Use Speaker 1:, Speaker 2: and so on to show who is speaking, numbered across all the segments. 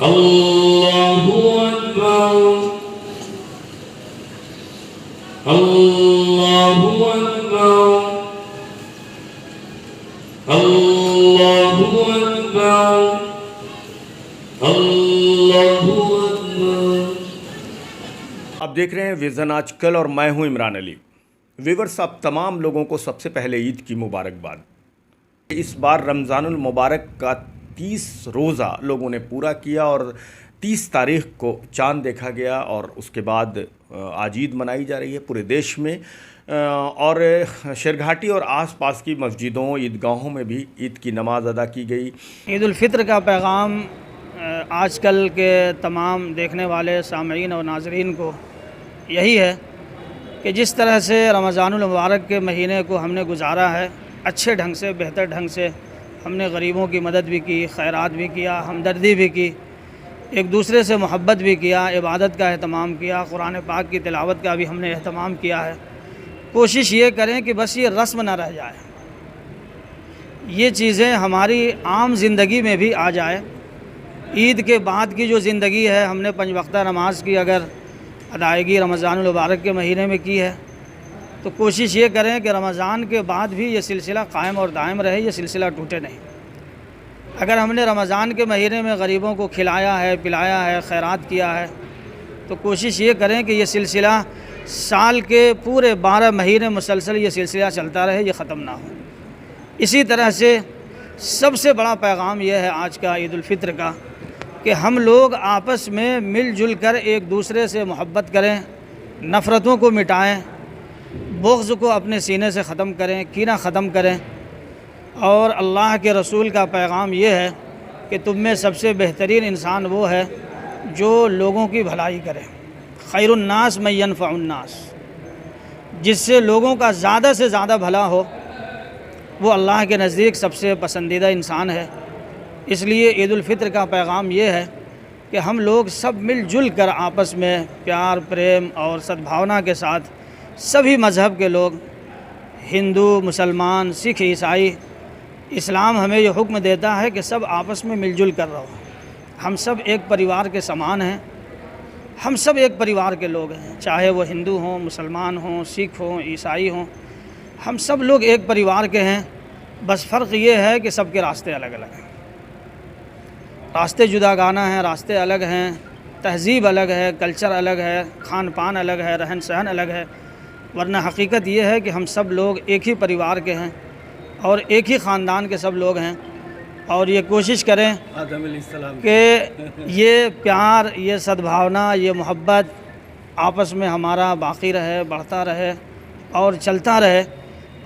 Speaker 1: اللہ اکبر اللہ اکبر اللہ اکبر اللہ اکبر۔
Speaker 2: آپ دیکھ رہے ہیں ویژن آج کل اور میں ہوں عمران علی۔ ویورز، آپ تمام لوگوں کو سب سے پہلے عید کی مبارکباد۔ اس بار رمضان المبارک کا 30 روزہ لوگوں نے پورا کیا اور 30 تاریخ کو چاند دیکھا گیا اور اس کے بعد آج عید منائی جا رہی ہے پورے دیش میں، اور شیرگھاٹی اور آس پاس کی مسجدوں عیدگاہوں میں بھی عید کی نماز ادا کی گئی۔
Speaker 3: عید الفطر کا پیغام آج کل کے تمام دیکھنے والے سامعین اور ناظرین کو یہی ہے کہ جس طرح سے رمضان المبارک کے مہینے کو ہم نے گزارا ہے اچھے ڈھنگ سے، بہتر ڈھنگ سے، ہم نے غریبوں کی مدد بھی کی، خیرات بھی کیا، ہمدردی بھی کی، ایک دوسرے سے محبت بھی کیا، عبادت کا اہتمام کیا، قرآن پاک کی تلاوت کا بھی ہم نے اہتمام کیا ہے۔ کوشش یہ کریں کہ بس یہ رسم نہ رہ جائے، یہ چیزیں ہماری عام زندگی میں بھی آ جائے۔ عید کے بعد کی جو زندگی ہے، ہم نے 5 وقتہ نماز کی اگر ادائیگی رمضان المبارک کے مہینے میں کی ہے تو کوشش یہ کریں کہ رمضان کے بعد بھی یہ سلسلہ قائم اور دائم رہے، یہ سلسلہ ٹوٹے نہیں۔ اگر ہم نے رمضان کے مہینے میں غریبوں کو کھلایا ہے، پلایا ہے، خیرات کیا ہے تو کوشش یہ کریں کہ یہ سلسلہ سال کے پورے 12 مہینے مسلسل یہ سلسلہ چلتا رہے، یہ ختم نہ ہو۔ اسی طرح سے سب سے بڑا پیغام یہ ہے آج کا عید الفطر کا کہ ہم لوگ آپس میں مل جل کر ایک دوسرے سے محبت کریں، نفرتوں کو مٹائیں، بغض کو اپنے سینے سے ختم کریں، کینہ ختم کریں۔ اور اللہ کے رسول کا پیغام یہ ہے کہ تم میں سب سے بہترین انسان وہ ہے جو لوگوں کی بھلائی کرے۔ خیر الناس من ینفع الناس، جس سے لوگوں کا زیادہ سے زیادہ بھلا ہو وہ اللہ کے نزدیک سب سے پسندیدہ انسان ہے۔ اس لیے عید الفطر کا پیغام یہ ہے کہ ہم لوگ سب مل جل کر آپس میں پیار، پریم اور سدبھاونا کے ساتھ سبھی مذہب کے لوگ، ہندو، مسلمان، سکھ، عیسائی، اسلام ہمیں یہ حکم دیتا ہے کہ سب آپس میں مل جل کر رہو۔ ہم سب ایک پریوار کے سمان ہیں، ہم سب ایک پریوار کے لوگ ہیں، چاہے وہ ہندو ہوں، مسلمان ہوں، سکھ ہوں، عیسائی ہوں، ہم سب لوگ ایک پریوار کے ہیں۔ بس فرق یہ ہے کہ سب کے راستے الگ الگ ہیں، راستے جداگانہ ہیں، راستے الگ ہیں، تہذیب الگ ہے، کلچر الگ ہے، کھان پان الگ ہے، رہن سہن الگ ہے، ورنہ حقیقت یہ ہے کہ ہم سب لوگ ایک ہی پریوار کے ہیں اور ایک ہی خاندان کے سب لوگ ہیں۔ اور یہ کوشش کریں کہ یہ پیار، یہ سدبھاونا، یہ محبت آپس میں ہمارا باقی رہے، بڑھتا رہے اور چلتا رہے۔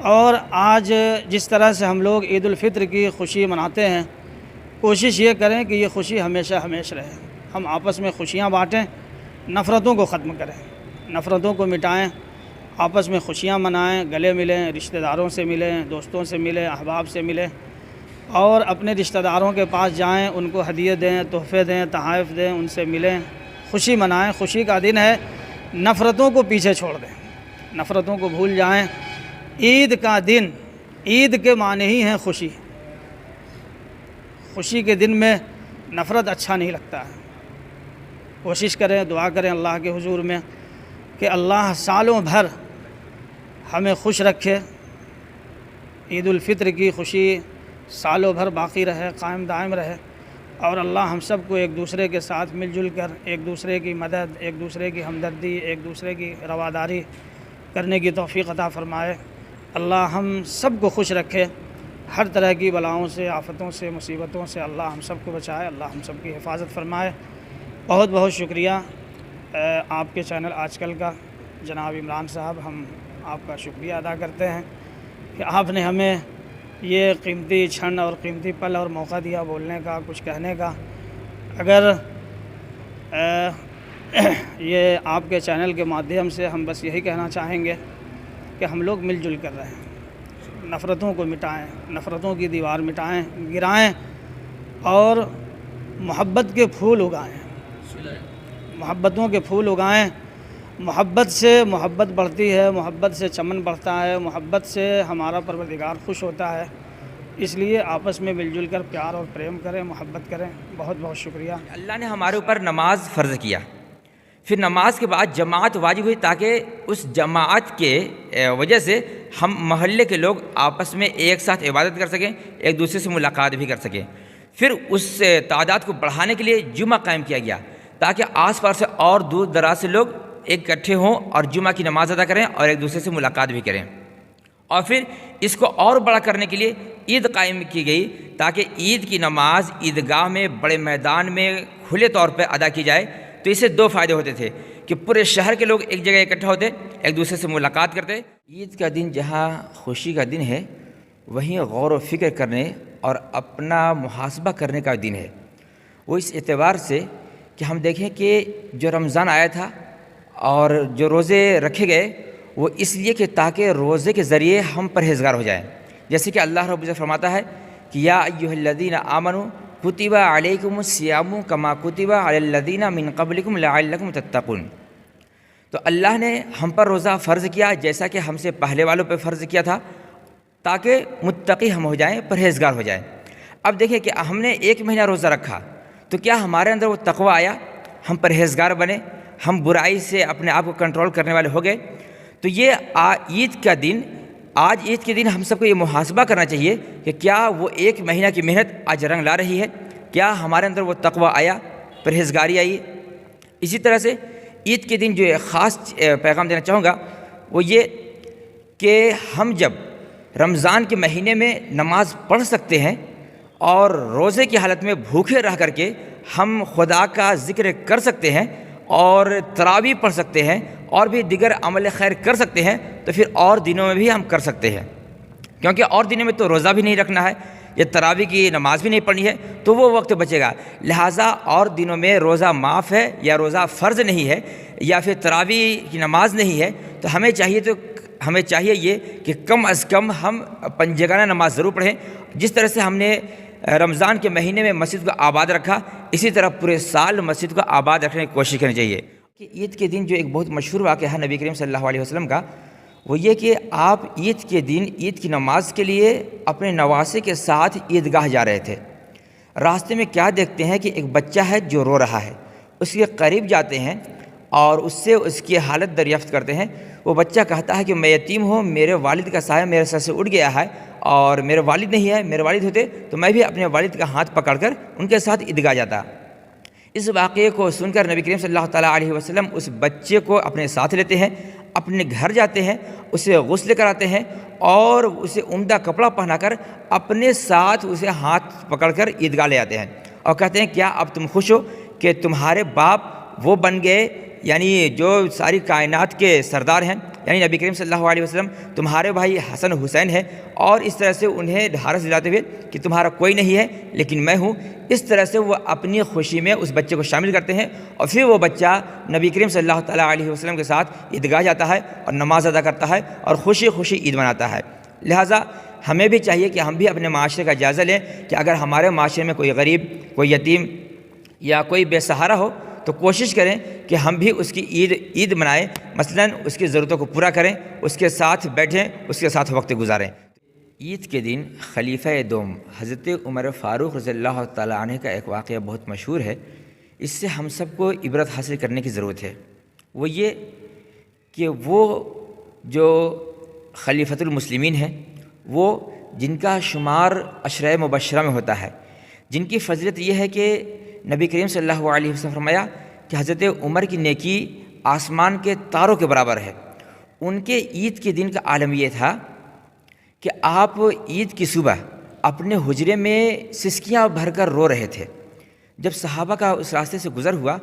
Speaker 3: اور آج جس طرح سے ہم لوگ عید الفطر کی خوشی مناتے ہیں، کوشش یہ کریں کہ یہ خوشی ہمیشہ ہمیشہ رہے، ہم آپس میں خوشیاں بانٹیں، نفرتوں کو ختم کریں، نفرتوں کو مٹائیں، آپس میں خوشیاں منائیں، گلے ملیں، رشتہ داروں سے ملیں، دوستوں سے ملیں، احباب سے ملیں، اور اپنے رشتہ داروں کے پاس جائیں، ان کو ہدیے دیں، تحفے دیں، تحائف دیں، ان سے ملیں، خوشی منائیں۔ خوشی کا دن ہے، نفرتوں کو پیچھے چھوڑ دیں، نفرتوں کو بھول جائیں۔ عید کا دن، عید کے معنی ہی ہیں خوشی۔ خوشی کے دن میں نفرت اچھا نہیں لگتا ہے۔ کوشش کریں، دعا کریں اللہ کے حضور میں کہ اللہ سالوں بھر ہمیں خوش رکھے، عید الفطر کی خوشی سالوں بھر باقی رہے، قائم دائم رہے، اور اللہ ہم سب کو ایک دوسرے کے ساتھ مل جل کر ایک دوسرے کی مدد، ایک دوسرے کی ہمدردی، ایک دوسرے کی رواداری کرنے کی توفیق عطا فرمائے۔ اللہ ہم سب کو خوش رکھے، ہر طرح کی بلاؤں سے، آفتوں سے، مصیبتوں سے اللہ ہم سب کو بچائے، اللہ ہم سب کی حفاظت فرمائے۔ بہت بہت شکریہ آپ کے چینل آج کل کا، جناب عمران صاحب، ہم آپ کا شکریہ ادا کرتے ہیں کہ آپ نے ہمیں یہ قیمتی چھن اور قیمتی پل اور موقع دیا بولنے کا، کچھ کہنے کا۔ اگر یہ آپ کے چینل کے مادھیم سے ہم بس یہی کہنا چاہیں گے کہ ہم لوگ مل جل کر رہیں، نفرتوں کو مٹائیں، نفرتوں کی دیوار مٹائیں، گرائیں، اور محبت کے پھول اگائیں، محبتوں کے پھول اگائیں۔ محبت سے محبت بڑھتی ہے، محبت سے چمن بڑھتا ہے، محبت سے ہمارا پروردگار خوش ہوتا ہے۔ اس لیے آپس میں مل جل کر پیار اور پریم کریں، محبت کریں۔ بہت بہت شکریہ۔
Speaker 4: اللہ نے ہمارے اوپر نماز فرض کیا، پھر نماز کے بعد جماعت واجب ہوئی تاکہ اس جماعت کے وجہ سے ہم محلے کے لوگ آپس میں ایک ساتھ عبادت کر سکیں، ایک دوسرے سے ملاقات بھی کر سکیں۔ پھر اس تعداد کو بڑھانے کے لیے جمعہ قائم کیا گیا تاکہ آس پاس سے اور دور دراز سے لوگ ایک اکٹھے ہوں اور جمعہ کی نماز ادا کریں اور ایک دوسرے سے ملاقات بھی کریں۔ اور پھر اس کو اور بڑا کرنے کے لیے عید قائم کی گئی تاکہ عید کی نماز عیدگاہ میں بڑے میدان میں کھلے طور پہ ادا کی جائے۔ تو اس سے دو فائدے ہوتے تھے کہ پورے شہر کے لوگ ایک جگہ اکٹھا ہوتے، ایک دوسرے سے ملاقات کرتے۔ عید کا دن جہاں خوشی کا دن ہے، وہیں غور و فکر کرنے اور اپنا محاسبہ کرنے کا دن ہے۔ وہ اس اعتبار سے کہ ہم دیکھیں کہ جو رمضان آیا تھا اور جو روزے رکھے گئے وہ اس لیے کہ تاکہ روزے کے ذریعے ہم پرہیزگار ہو جائیں، جیسے کہ اللہ رب العزت فرماتا ہے کہ یا ایھا الذین آمنوا کتب علیکم الصیام کما کتب علی الذین من قبلکم لعلکم تتقون۔ تو اللہ نے ہم پر روزہ فرض کیا جیسا کہ ہم سے پہلے والوں پہ فرض کیا تھا تاکہ متقی ہم ہو جائیں، پرہیزگار ہو جائیں۔ اب دیکھیں کہ ہم نے ایک مہینہ روزہ رکھا تو کیا ہمارے اندر وہ تقوی آیا، ہم پرہیزگار بنے، ہم برائی سے اپنے آپ کو کنٹرول کرنے والے ہو گئے؟ تو یہ عید کا دن، آج عید کے دن ہم سب کو یہ محاسبہ کرنا چاہیے کہ کیا وہ ایک مہینہ کی محنت آج رنگ لا رہی ہے؟ کیا ہمارے اندر وہ تقوی آیا، پرہیزگاری آئی؟ اسی طرح سے عید کے دن جو ایک خاص پیغام دینا چاہوں گا وہ یہ کہ ہم جب رمضان کے مہینے میں نماز پڑھ سکتے ہیں اور روزے کی حالت میں بھوکے رہ کر کے ہم خدا کا ذکر کر سکتے ہیں اور تراویح پڑھ سکتے ہیں اور بھی دیگر عمل خیر کر سکتے ہیں، تو پھر اور دنوں میں بھی ہم کر سکتے ہیں، کیونکہ اور دنوں میں تو روزہ بھی نہیں رکھنا ہے، یہ تراویح کی نماز بھی نہیں پڑھنی ہے، تو وہ وقت بچے گا۔ لہٰذا اور دنوں میں روزہ معاف ہے یا روزہ فرض نہیں ہے یا پھر تراویح کی نماز نہیں ہے، تو ہمیں چاہیے یہ کہ کم از کم ہم پنجگانہ نماز ضرور پڑھیں۔ جس طرح سے ہم نے رمضان کے مہینے میں مسجد کو آباد رکھا، اسی طرح پورے سال مسجد کو آباد رکھنے کی کوشش کرنی چاہیے۔ کہ عید کے دن جو ایک بہت مشہور واقعہ ہے نبی کریم صلی اللہ علیہ وسلم کا، وہ یہ کہ آپ عید کے دن عید کی نماز کے لیے اپنے نواسے کے ساتھ عیدگاہ جا رہے تھے۔ راستے میں کیا دیکھتے ہیں کہ ایک بچہ ہے جو رو رہا ہے، اس کے قریب جاتے ہیں اور اس سے اس کی حالت دریافت کرتے ہیں۔ وہ بچہ کہتا ہے کہ میں یتیم ہوں، میرے والد کا سایہ میرے سر سے اٹھ گیا ہے اور میرے والد نہیں ہے، میرے والد ہوتے تو میں بھی اپنے والد کا ہاتھ پکڑ کر ان کے ساتھ عیدگاہ جاتا۔ اس واقعے کو سن کر نبی کریم صلی اللہ تعالیٰ علیہ وسلم اس بچے کو اپنے ساتھ لیتے ہیں، اپنے گھر جاتے ہیں، اسے غسل کراتے ہیں اور اسے عمدہ کپڑا پہنا کر اپنے ساتھ اسے ہاتھ پکڑ کر عیدگاہ لے آتے ہیں اور کہتے ہیں کیا اب تم خوش ہو کہ تمہارے باپ وہ بن گئے، یعنی جو ساری کائنات کے سردار ہیں، یعنی نبی کریم صلی اللہ علیہ وسلم تمہارے بھائی حسن حسین ہیں، اور اس طرح سے انہیں ڈھارس دلاتے ہوئے کہ تمہارا کوئی نہیں ہے لیکن میں ہوں۔ اس طرح سے وہ اپنی خوشی میں اس بچے کو شامل کرتے ہیں اور پھر وہ بچہ نبی کریم صلی اللہ تعالیٰ علیہ وسلم کے ساتھ عیدگاہ جاتا ہے اور نماز ادا کرتا ہے اور خوشی خوشی عید مناتا ہے۔ لہٰذا ہمیں بھی چاہیے کہ ہم بھی اپنے معاشرے کا جائزہ لیں کہ اگر ہمارے معاشرے میں کوئی غریب، کوئی یتیم یا کوئی بے سہارا ہو تو کوشش کریں کہ ہم بھی اس کی عید منائیں، مثلاً اس کی ضرورتوں کو پورا کریں، اس کے ساتھ بیٹھیں، اس کے ساتھ وقت گزاریں۔ عید کے دن خلیفہ دوم حضرت عمر فاروق رضی اللہ تعالیٰ عنہ کا ایک واقعہ بہت مشہور ہے، اس سے ہم سب کو عبرت حاصل کرنے کی ضرورت ہے۔ وہ یہ کہ وہ جو خلیفۃ المسلمین ہیں، وہ جن کا شمار عشرہ مبشرہ میں ہوتا ہے، جن کی فضیلت یہ ہے کہ نبی کریم صلی اللہ علیہ وسلم فرمایا کہ حضرت عمر کی نیکی آسمان کے تاروں کے برابر ہے۔ ان کے عید کے دن کا عالم یہ تھا کہ آپ عید کی صبح اپنے حجرے میں سسکیاں بھر کر رو رہے تھے۔ جب صحابہ کا اس راستے سے گزر ہوا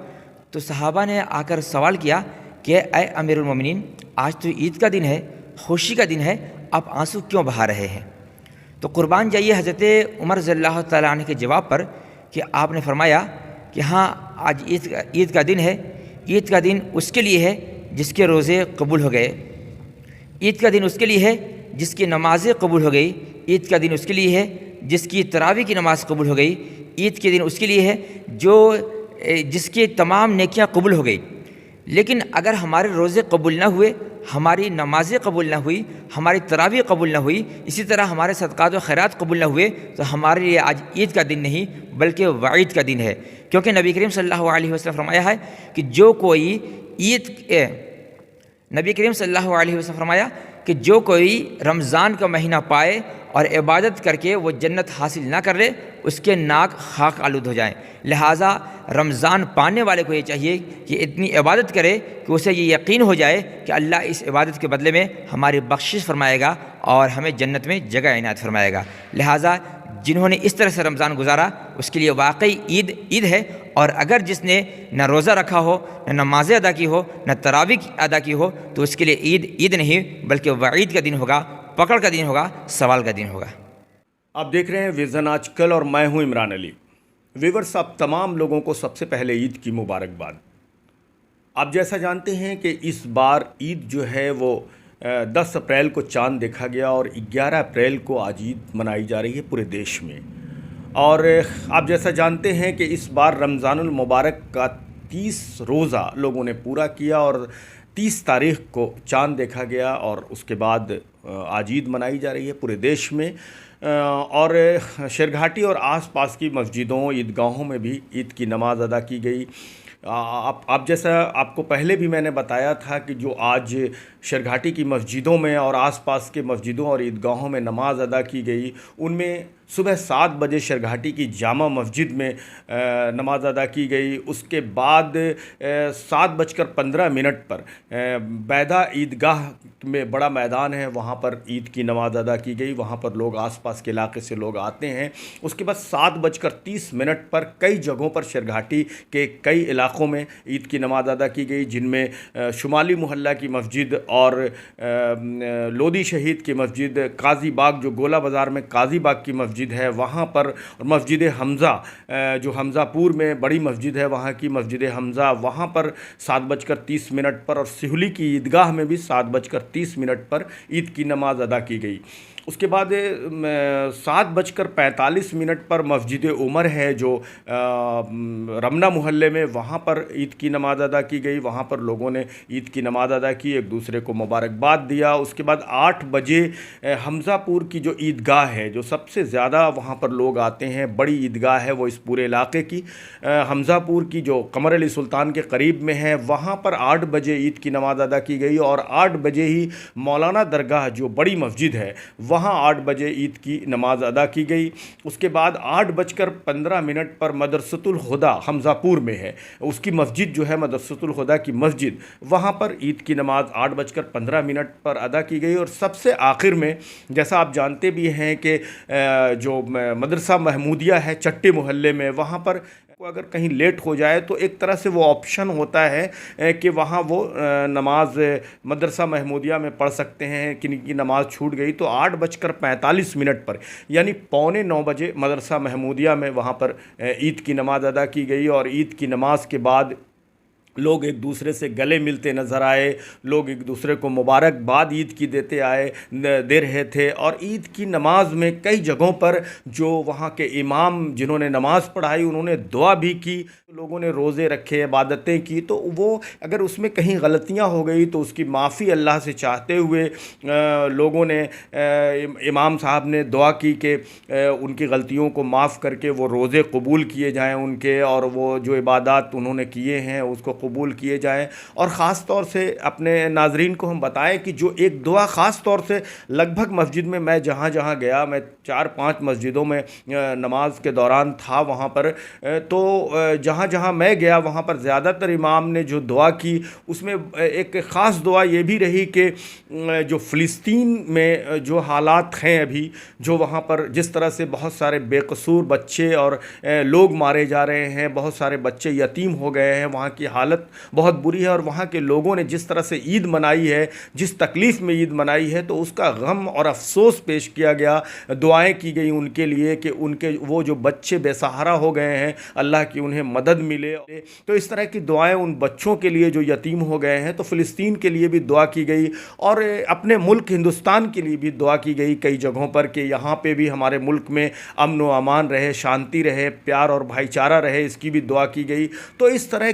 Speaker 4: تو صحابہ نے آ کر سوال کیا کہ اے امیر المومنین، آج تو عید کا دن ہے، خوشی کا دن ہے، آپ آنسو کیوں بہا رہے ہیں؟ تو قربان جائیے حضرت عمر رضی اللہ تعالیٰ عنہ کے جواب پر کہ آپ نے فرمایا کہ ہاں آج عید کا دن ہے، عید کا دن اس کے لیے ہے جس کے روزے قبول ہو گئے، عید کا دن اس کے لیے ہے جس کی نمازیں قبول ہو گئی، عید کا دن اس کے لیے ہے جس کی تراویح کی نماز قبول ہو گئی، عید کے دن اس کے لیے ہے جس کی تمام نیکیاں قبول ہو گئی۔ لیکن اگر ہمارے روزے قبول نہ ہوئے، ہماری نمازیں قبول نہ ہوئی، ہماری تراویح قبول نہ ہوئی، اسی طرح ہمارے صدقات و خیرات قبول نہ ہوئے، تو ہمارے لیے آج عید کا دن نہیں بلکہ وعید کا دن ہے۔ کیونکہ نبی کریم صلی اللہ علیہ وسلم فرمایا ہے کہ جو کوئی نبی کریم صلی اللہ علیہ وسلم فرمایا کہ جو کوئی رمضان کا مہینہ پائے اور عبادت کر کے وہ جنت حاصل نہ کر لے، اس کے ناک خاک آلود ہو جائیں۔ لہٰذا رمضان پانے والے کو یہ چاہیے کہ اتنی عبادت کرے کہ اسے یہ یقین ہو جائے کہ اللہ اس عبادت کے بدلے میں ہماری بخشش فرمائے گا اور ہمیں جنت میں جگہ عنایت فرمائے گا۔ لہٰذا جنہوں نے اس طرح سے رمضان گزارا اس کے لیے واقعی عید ہے، اور اگر جس نے نہ روزہ رکھا ہو، نہ نمازیں ادا کی ہو، نہ تراویح ادا کی ہو، تو اس کے لیے عید نہیں بلکہ وعید کا دن ہوگا، پکڑ کا دن ہوگا، سوال کا دن ہوگا۔
Speaker 2: آپ دیکھ رہے ہیں ویژن آج کل اور میں ہوں عمران علی۔ ویورز، آپ تمام لوگوں کو سب سے پہلے عید کی مبارکباد۔ آپ جیسا جانتے ہیں کہ اس بار عید جو ہے وہ 10 اپریل کو چاند دیکھا گیا اور 11 اپریل کو آج عید منائی جا رہی ہے پورے دیش میں۔ اور آپ جیسا جانتے ہیں کہ اس بار رمضان المبارک کا 30 روزہ لوگوں نے پورا کیا اور 30 تاریخ کو چاند دیکھا گیا، اور اس کے بعد آج عید منائی جا رہی ہے پورے دیش میں۔ اور شیرگھاٹی اور آس پاس کی مسجدوں، عیدگاہوں میں بھی عید کی نماز ادا کی گئی۔ آپ جیسا آپ کو پہلے بھی میں نے بتایا تھا کہ جو آج شیرگھاٹی کی مسجدوں میں اور آس پاس کے مسجدوں اور عیدگاہوں میں نماز ادا کی گئی، ان میں صبح 7 بجے شیرگھاٹی کی جامع مسجد میں نماز ادا کی گئی۔ اس کے بعد 7:15 پر بیدا عیدگاہ میں بڑا میدان ہے، وہاں پر عید کی نماز ادا کی گئی۔ وہاں پر لوگ آس پاس کے علاقے سے لوگ آتے ہیں۔ اس کے بعد 7:30 پر کئی جگہوں پر شیرگھاٹی کے کئی علاقوں میں عید کی نماز ادا کی گئی، جن میں شمالی محلہ کی مسجد اور لودھی شہید کی مسجد، قاضی باغ جو گولہ بازار میں قاضی باغ کی مسجد ہے وہاں پر، اور مسجد حمزہ جو حمزہ پور میں بڑی مسجد ہے وہاں کی مسجد حمزہ، وہاں پر 7:30 پر، اور سہولی کی عیدگاہ میں بھی 7:30 پر عید کی نماز ادا کی گئی۔ اس کے بعد 7:45 پر مسجد عمر ہے جو رمنا محلے میں، وہاں پر عید کی نماز ادا کی گئی۔ وہاں پر لوگوں نے عید کی نماز ادا کی، ایک دوسرے کو مبارکباد دیا۔ اس کے بعد 8 بجے حمزہ پور کی جو عیدگاہ ہے، جو سب سے زیادہ وہاں پر لوگ آتے ہیں، بڑی عیدگاہ ہے وہ اس پورے علاقے کی، حمزہ پور کی جو قمر علی سلطان کے قریب میں ہے، وہاں پر 8 بجے عید کی نماز ادا کی گئی، اور 8 بجے ہی مولانا درگاہ جو بڑی مسجد ہے وہاں 8 بجے عید کی نماز ادا کی گئی۔ اس کے بعد 8:15 پر مدرسۃ الہدیٰ حمزہ پور میں ہے، اس کی مسجد جو ہے مدرسۃ الہدیٰ کی مسجد، وہاں پر عید کی نماز 8:15 پر ادا کی گئی۔ اور سب سے آخر میں، جیسا آپ جانتے بھی ہیں کہ جو مدرسہ محمودیہ ہے چٹے محلے میں، وہاں پر اگر کہیں لیٹ ہو جائے تو ایک طرح سے وہ آپشن ہوتا ہے کہ وہاں وہ نماز مدرسہ محمودیہ میں پڑھ سکتے ہیں، کن کی نماز چھوٹ گئی تو 8:45 پر یعنی 8:45 بجے مدرسہ محمودیہ میں وہاں پر عید کی نماز ادا کی گئی۔ اور عید کی نماز کے بعد لوگ ایک دوسرے سے گلے ملتے نظر آئے، لوگ ایک دوسرے کو مبارکباد عید کی دے رہے تھے۔ اور عید کی نماز میں کئی جگہوں پر جو وہاں کے امام جنہوں نے نماز پڑھائی انہوں نے دعا بھی کی، لوگوں نے روزے رکھے، عبادتیں کی، تو وہ اگر اس میں کہیں غلطیاں ہو گئی تو اس کی معافی اللہ سے چاہتے ہوئے لوگوں نے، امام صاحب نے دعا کی کہ ان کی غلطیوں کو معاف کر کے وہ روزے قبول کیے جائیں ان کے، اور وہ جو عبادات انہوں نے کیے ہیں اس کو قبول کیے جائیں۔ اور خاص طور سے اپنے ناظرین کو ہم بتائیں کہ جو ایک دعا خاص طور سے لگ بھگ مسجد میں جہاں جہاں گیا، میں 4-5 مسجدوں میں نماز کے دوران تھا وہاں پر، تو جہاں جہاں میں گیا وہاں پر زیادہ تر امام نے جو دعا کی اس میں ایک خاص دعا یہ بھی رہی کہ جو فلسطین میں جو حالات ہیں ابھی، جو وہاں پر جس طرح سے بہت سارے بے قصور بچے اور لوگ مارے جا رہے ہیں، بہت سارے بچے یتیم ہو گئے ہیں، وہاں کی حالت بہت بری ہے، اور وہاں کے لوگوں نے جس طرح سے عید منائی ہے، جس تکلیف میں عید منائی ہے، تو اس کا غم اور افسوس پیش کیا گیا، دعائیں کی گئی ان کے لیے کہ ان کے وہ جو بچے بے سہارا ہو گئے ہیں اللہ کی انہیں مدد ملے۔ تو اس طرح کی دعائیں ان بچوں کے لیے جو یتیم ہو گئے ہیں، تو فلسطین کے لیے بھی دعا کی گئی، اور اپنے ملک ہندوستان کے لیے بھی دعا کی گئی کئی جگہوں پر کہ یہاں پہ بھی ہمارے ملک میں امن و امان رہے، شانتی رہے، پیار اور بھائی چارہ رہے، اس کی بھی دعا کی گئی۔ تو اس طرح